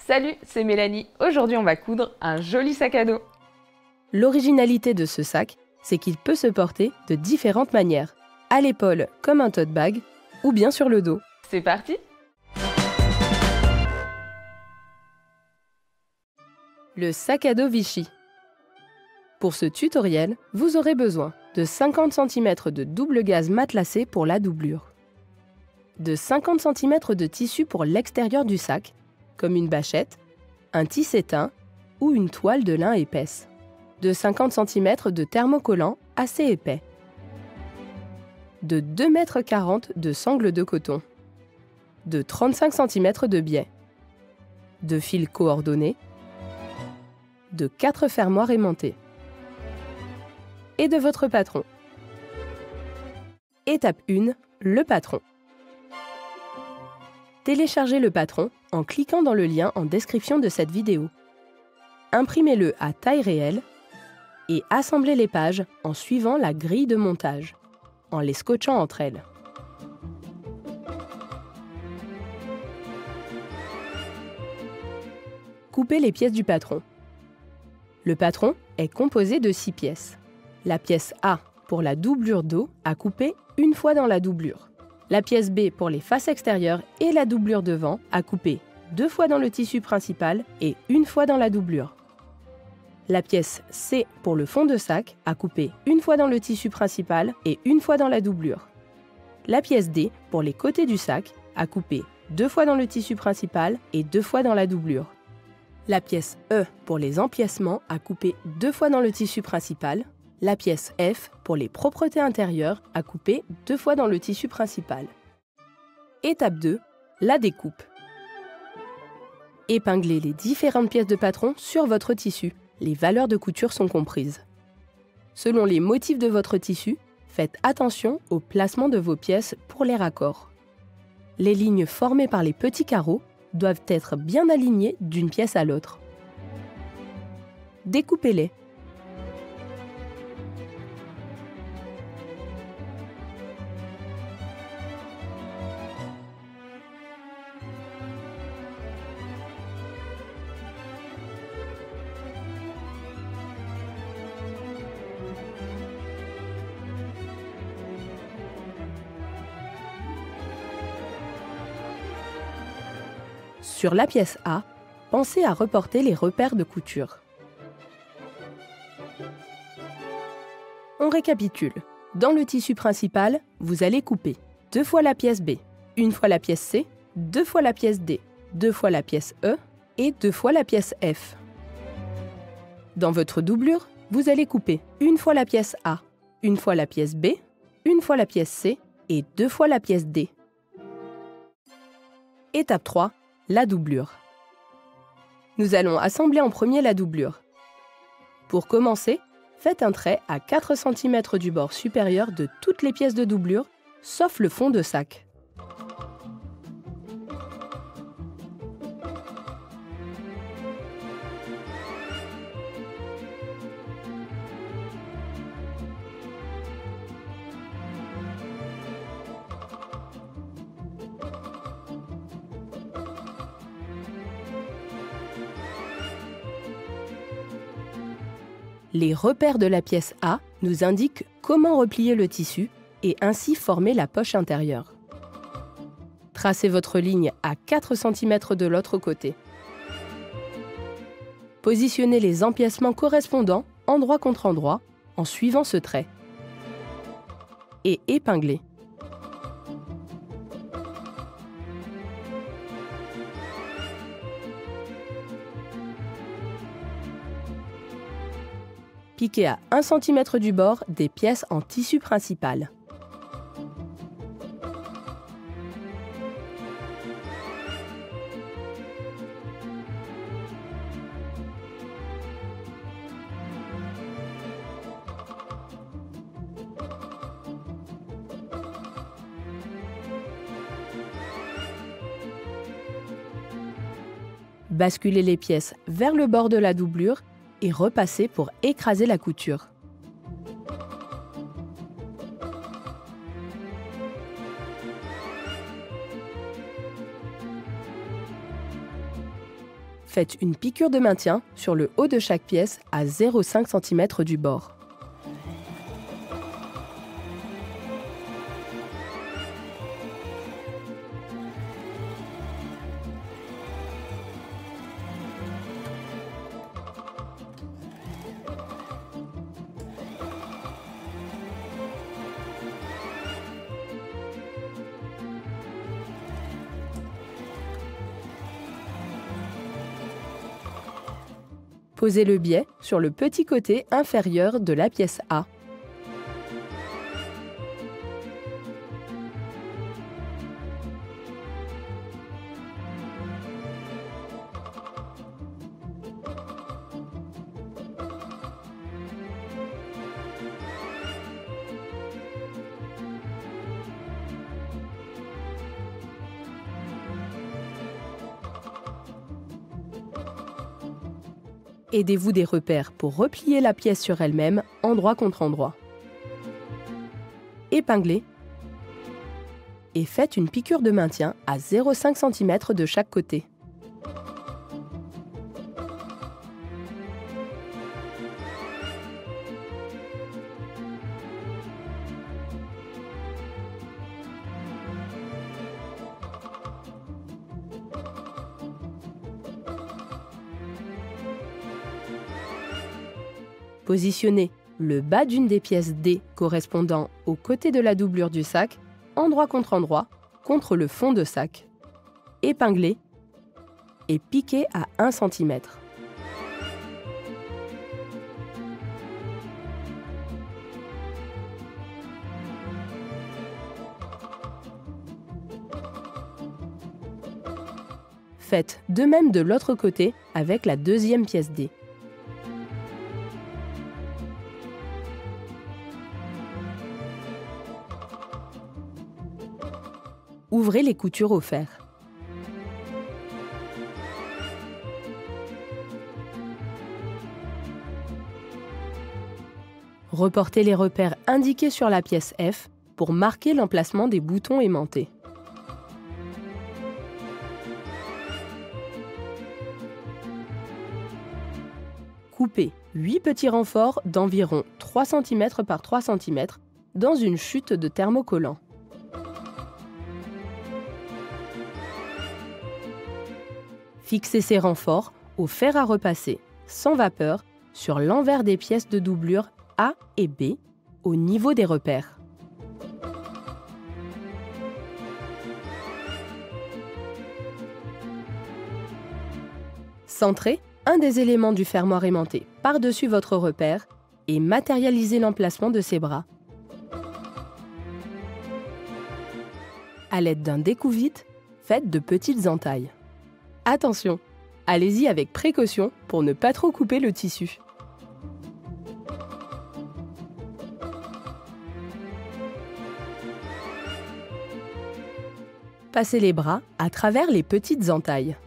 Salut, c'est Mélanie. Aujourd'hui, on va coudre un joli sac à dos. L'originalité de ce sac, c'est qu'il peut se porter de différentes manières. À l'épaule comme un tote bag ou bien sur le dos. C'est parti! Le sac à dos Vichy. Pour ce tutoriel, vous aurez besoin de 50 cm de double gaze matelassé pour la doublure, de 50 cm de tissu pour l'extérieur du sac, comme une bâchette, un tissettin ou une toile de lin épaisse, de 50 cm de thermocollant assez épais, de 2,40 m de sangle de coton, de 35 cm de biais, de fils coordonnés, de 4 fermoirs aimantés et de votre patron. Étape 1, le patron. Téléchargez le patron en cliquant dans le lien en description de cette vidéo. Imprimez-le à taille réelle et assemblez les pages en suivant la grille de montage, en les scotchant entre elles. Coupez les pièces du patron. Le patron est composé de 6 pièces. La pièce A pour la doublure dos à couper une fois dans la doublure. La pièce B pour les faces extérieures et la doublure devant à couper 2 fois dans le tissu principal et 1 fois dans la doublure. La pièce C pour le fond de sac à couper 1 fois dans le tissu principal et 1 fois dans la doublure. La pièce D pour les côtés du sac à couper 2 fois dans le tissu principal et 2 fois dans la doublure. La pièce E pour les empiècements à couper 2 fois dans le tissu principal. La pièce F pour les propretés intérieures à couper 2 fois dans le tissu principal. Étape 2, la découpe. Épinglez les différentes pièces de patron sur votre tissu. Les valeurs de couture sont comprises. Selon les motifs de votre tissu, faites attention au placement de vos pièces pour les raccords. Les lignes formées par les petits carreaux doivent être bien alignées d'une pièce à l'autre. Découpez-les. Sur la pièce A, pensez à reporter les repères de couture. On récapitule. Dans le tissu principal, vous allez couper 2 fois la pièce B, 1 fois la pièce C, 2 fois la pièce D, 2 fois la pièce E et 2 fois la pièce F. Dans votre doublure, vous allez couper 1 fois la pièce A, 1 fois la pièce B, 1 fois la pièce C et 2 fois la pièce D. Étape 3. La doublure. Nous allons assembler en premier la doublure. Pour commencer, faites un trait à 4 cm du bord supérieur de toutes les pièces de doublure, sauf le fond de sac. Les repères de la pièce A nous indiquent comment replier le tissu et ainsi former la poche intérieure. Tracez votre ligne à 4 cm de l'autre côté. Positionnez les empiècements correspondants endroit contre endroit en suivant ce trait. Et épinglez. Piquez à 1 cm du bord des pièces en tissu principal. Basculez les pièces vers le bord de la doublure et repassez pour écraser la couture. Faites une piqûre de maintien sur le haut de chaque pièce à 0,5 cm du bord. Posez le biais sur le petit côté inférieur de la pièce A. Aidez-vous des repères pour replier la pièce sur elle-même, endroit contre endroit. Épinglez et faites une piqûre de maintien à 0,5 cm de chaque côté. Positionnez le bas d'une des pièces D correspondant au côté de la doublure du sac, endroit contre le fond de sac. Épinglez et piquez à 1 cm. Faites de même de l'autre côté avec la deuxième pièce D. Ouvrez les coutures au fer. Reportez les repères indiqués sur la pièce F pour marquer l'emplacement des boutons aimantés. Coupez 8 petits renforts d'environ 3 cm par 3 cm dans une chute de thermocollant. Fixez ces renforts au fer à repasser, sans vapeur, sur l'envers des pièces de doublure A et B, au niveau des repères. Centrez un des éléments du fermoir aimanté par-dessus votre repère et matérialisez l'emplacement de ses bras. À l'aide d'un découvite, faites de petites entailles. Attention, allez-y avec précaution pour ne pas trop couper le tissu. Passez les bras à travers les petites entailles.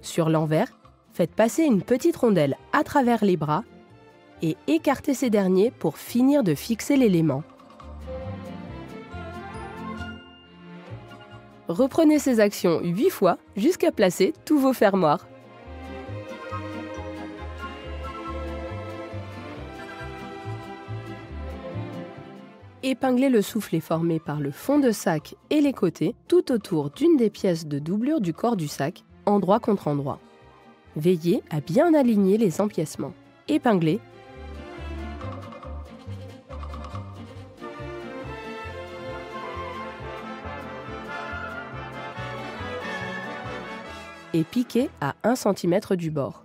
Sur l'envers, faites passer une petite rondelle à travers les bras et écartez ces derniers pour finir de fixer l'élément. Reprenez ces actions 8 fois jusqu'à placer tous vos fermoirs. Épinglez le soufflet formé par le fond de sac et les côtés tout autour d'une des pièces de doublure du corps du sac, endroit contre endroit. Veillez à bien aligner les empiècements. Épinglez. Et piquez à 1 cm du bord.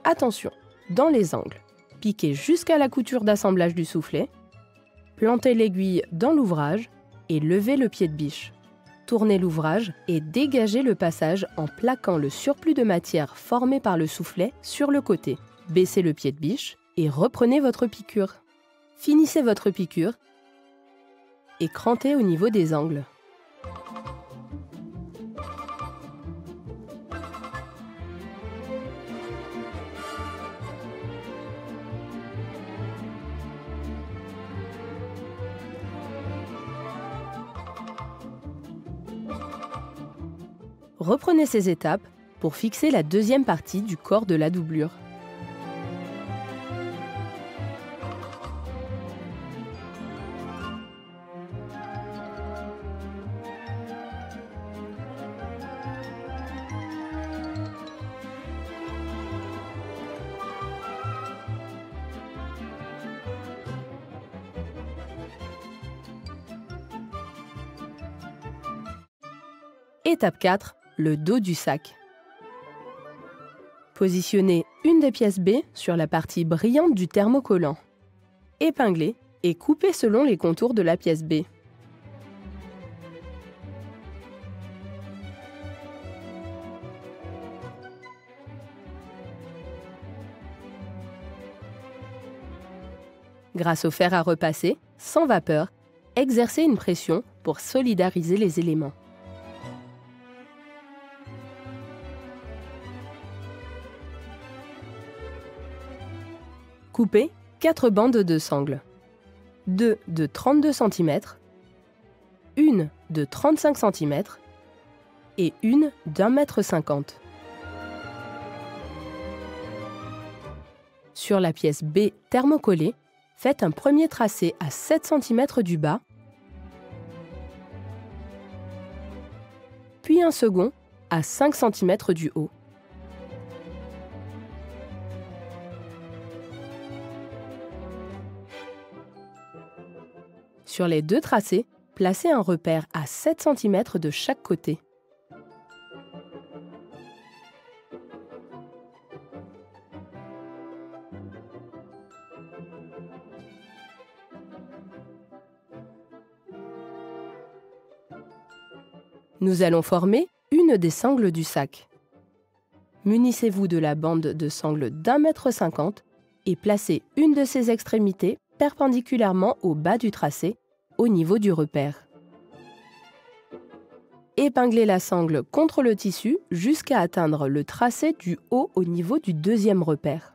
Attention, dans les angles, piquez jusqu'à la couture d'assemblage du soufflet, plantez l'aiguille dans l'ouvrage et levez le pied de biche. Tournez l'ouvrage et dégagez le passage en plaquant le surplus de matière formé par le soufflet sur le côté. Baissez le pied de biche et reprenez votre piqûre. Finissez votre piqûre et crantez au niveau des angles. Reprenez ces étapes pour fixer la deuxième partie du corps de la doublure. Étape 4, le dos du sac. Positionnez une des pièces B sur la partie brillante du thermocollant. Épinglez et coupez selon les contours de la pièce B. Grâce au fer à repasser, sans vapeur, exercez une pression pour solidariser les éléments. Coupez 4 bandes de sangle, 2 de 32 cm, une de 35 cm et une d'1,50 m. Sur la pièce B thermocollée, faites un premier tracé à 7 cm du bas, puis un second à 5 cm du haut. Sur les deux tracés, placez un repère à 7 cm de chaque côté. Nous allons former une des sangles du sac. Munissez-vous de la bande de sangle d'1,50 m et placez une de ses extrémités perpendiculairement au bas du tracé, au niveau du repère. Épinglez la sangle contre le tissu jusqu'à atteindre le tracé du haut au niveau du deuxième repère.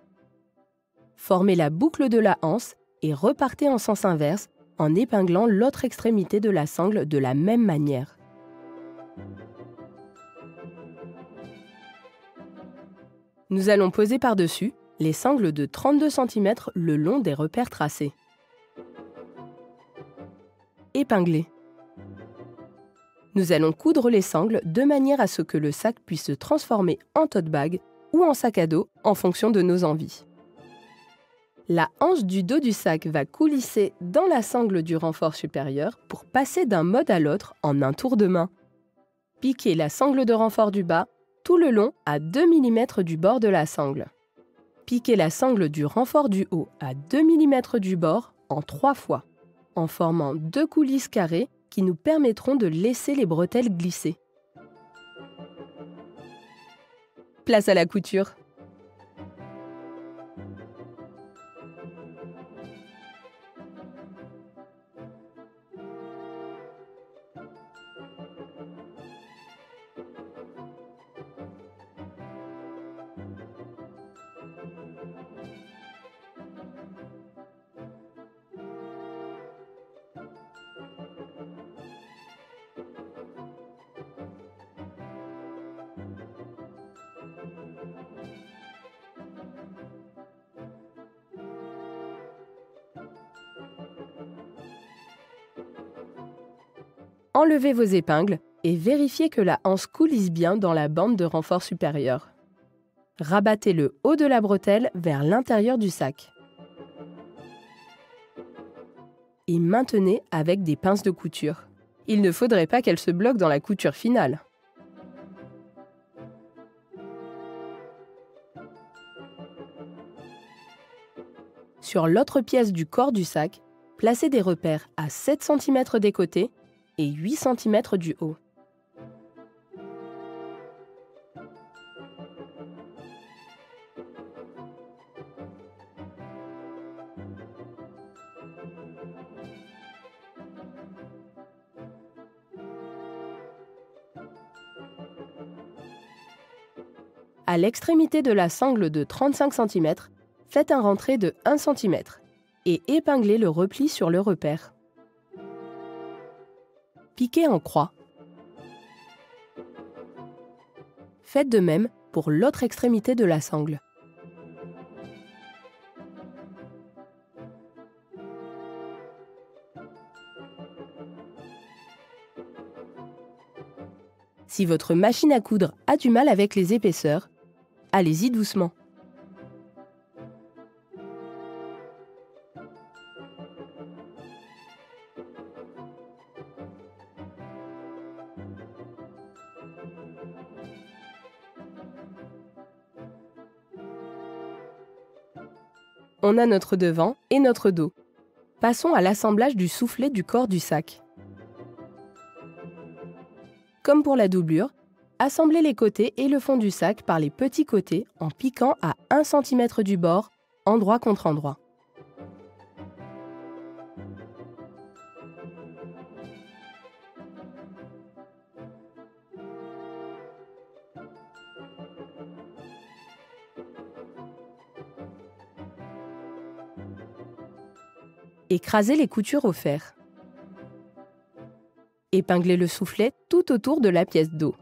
Formez la boucle de la anse et repartez en sens inverse en épinglant l'autre extrémité de la sangle de la même manière. Nous allons poser par-dessus les sangles de 32 cm le long des repères tracés. Épingler. Nous allons coudre les sangles de manière à ce que le sac puisse se transformer en tote bag ou en sac à dos en fonction de nos envies. La hanche du dos du sac va coulisser dans la sangle du renfort supérieur pour passer d'un mode à l'autre en un tour de main. Piquez la sangle de renfort du bas tout le long à 2 mm du bord de la sangle. Piquez la sangle du renfort du haut à 2 mm du bord en 3 fois, en formant 2 coulisses carrées qui nous permettront de laisser les bretelles glisser. Place à la couture. Enlevez vos épingles et vérifiez que la anse coulisse bien dans la bande de renfort supérieur. Rabattez le haut de la bretelle vers l'intérieur du sac. Et maintenez avec des pinces de couture. Il ne faudrait pas qu'elle se bloque dans la couture finale. Sur l'autre pièce du corps du sac, placez des repères à 7 cm des côtés et 8 cm du haut. À l'extrémité de la sangle de 35 cm, faites un rentré de 1 cm et épinglez le repli sur le repère. Piquez en croix. Faites de même pour l'autre extrémité de la sangle. Si votre machine à coudre a du mal avec les épaisseurs, allez-y doucement. On a notre devant et notre dos. Passons à l'assemblage du soufflet du corps du sac. Comme pour la doublure, assemblez les côtés et le fond du sac par les petits côtés en piquant à 1 cm du bord, endroit contre endroit. Écrasez les coutures au fer. Épinglez le soufflet tout autour de la pièce dos.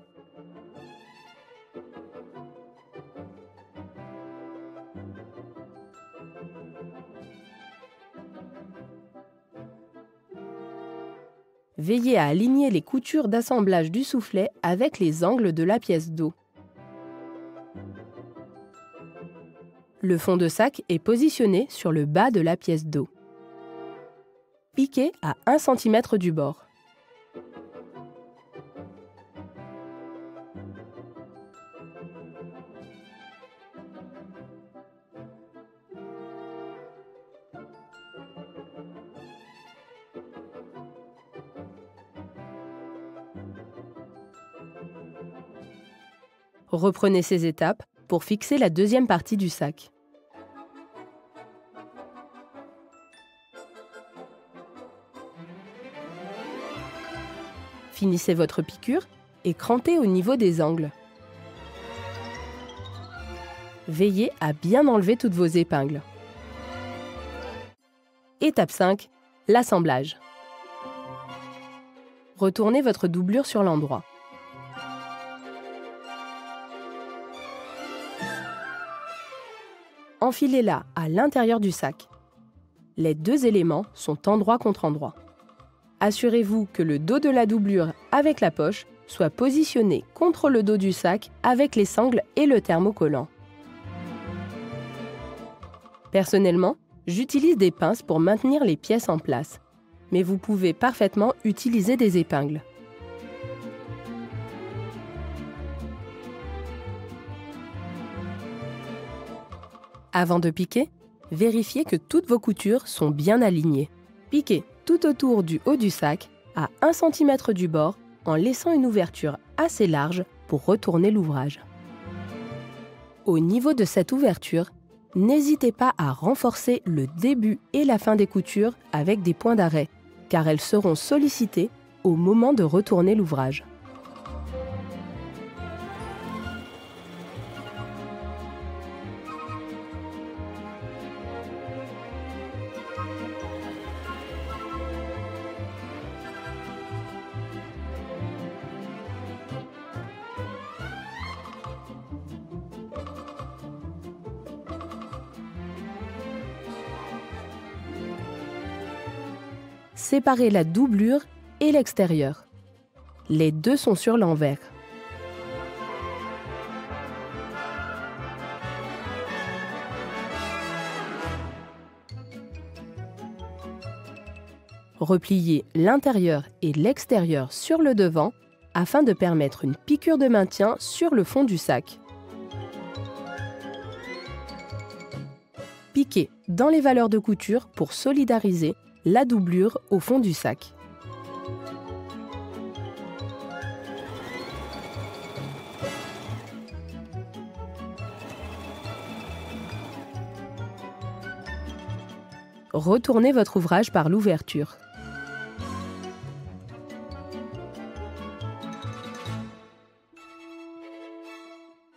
Veillez à aligner les coutures d'assemblage du soufflet avec les angles de la pièce dos. Le fond de sac est positionné sur le bas de la pièce dos. Piquez à 1 cm du bord. Reprenez ces étapes pour fixer la deuxième partie du sac. Finissez votre piqûre et crantez au niveau des angles. Veillez à bien enlever toutes vos épingles. Étape 5, l'assemblage. Retournez votre doublure sur l'endroit. Enfilez-la à l'intérieur du sac. Les deux éléments sont endroit contre endroit. Assurez-vous que le dos de la doublure avec la poche soit positionné contre le dos du sac avec les sangles et le thermocollant. Personnellement, j'utilise des pinces pour maintenir les pièces en place, mais vous pouvez parfaitement utiliser des épingles. Avant de piquer, vérifiez que toutes vos coutures sont bien alignées. Piquez tout autour du haut du sac à 1 cm du bord en laissant une ouverture assez large pour retourner l'ouvrage. Au niveau de cette ouverture, n'hésitez pas à renforcer le début et la fin des coutures avec des points d'arrêt, car elles seront sollicitées au moment de retourner l'ouvrage. Séparez la doublure et l'extérieur. Les deux sont sur l'envers. Repliez l'intérieur et l'extérieur sur le devant afin de permettre une piqûre de maintien sur le fond du sac. Piquez dans les valeurs de couture pour solidariser la doublure au fond du sac. Retournez votre ouvrage par l'ouverture.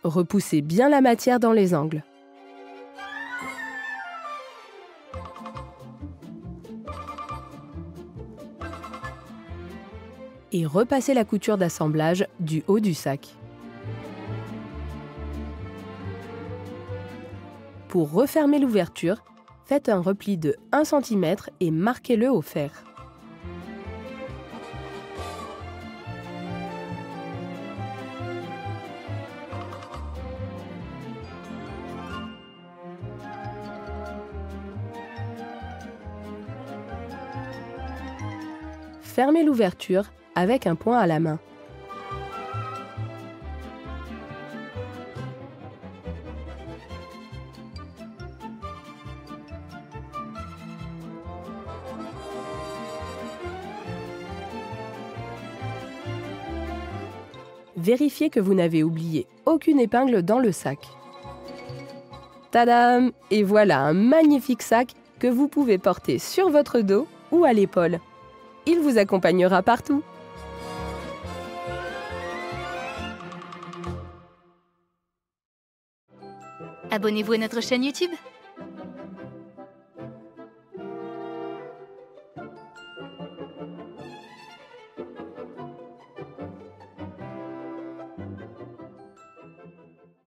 Repoussez bien la matière dans les angles. Et repassez la couture d'assemblage du haut du sac. Pour refermer l'ouverture, faites un repli de 1 cm et marquez-le au fer. Fermez l'ouverture avec un point à la main. Vérifiez que vous n'avez oublié aucune épingle dans le sac. Tadam! Et voilà un magnifique sac que vous pouvez porter sur votre dos ou à l'épaule. Il vous accompagnera partout. Abonnez-vous à notre chaîne YouTube.